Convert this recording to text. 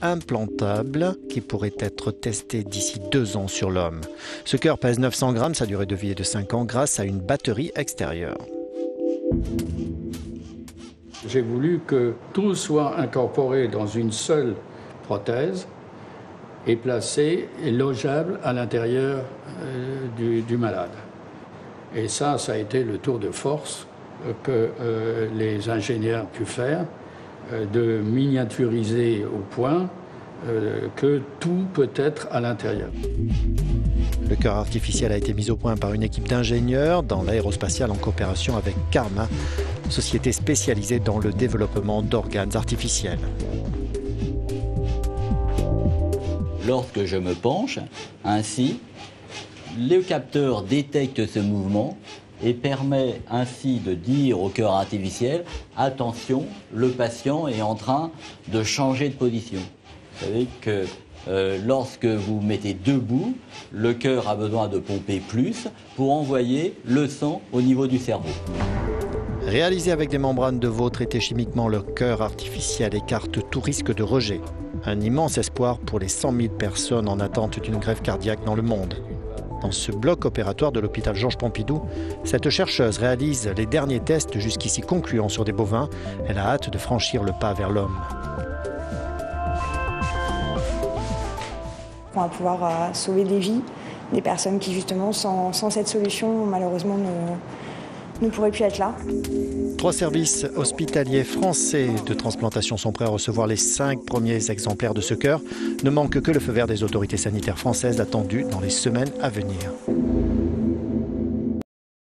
Implantable qui pourrait être testé d'ici 2 ans sur l'homme. Ce cœur pèse 900 grammes, sa durée de vie est de 5 ans grâce à une batterie extérieure. J'ai voulu que tout soit incorporé dans une seule prothèse et placé et logeable à l'intérieur du malade. Et ça a été le tour de force que les ingénieurs ont pu faire, de miniaturiser au point que tout peut être à l'intérieur. Le cœur artificiel a été mis au point par une équipe d'ingénieurs dans l'aérospatiale en coopération avec Karma, société spécialisée dans le développement d'organes artificiels. Lorsque je me penche, ainsi, le capteur détecte ce mouvement et permet ainsi de dire au cœur artificiel « Attention, le patient est en train de changer de position ». Vous savez que lorsque vous mettez debout, le cœur a besoin de pomper plus pour envoyer le sang au niveau du cerveau. Réalisé avec des membranes de veau traitées chimiquement, le cœur artificiel écarte tout risque de rejet. Un immense espoir pour les 100 000 personnes en attente d'une greffe cardiaque dans le monde. Dans ce bloc opératoire de l'hôpital Georges Pompidou, cette chercheuse réalise les derniers tests jusqu'ici concluants sur des bovins. Elle a hâte de franchir le pas vers l'homme. On va pouvoir sauver des vies, des personnes qui justement sans cette solution malheureusement ne pourraient plus être là. 3 services hospitaliers français de transplantation sont prêts à recevoir les 5 premiers exemplaires de ce cœur. Ne manque que le feu vert des autorités sanitaires françaises attendu dans les semaines à venir.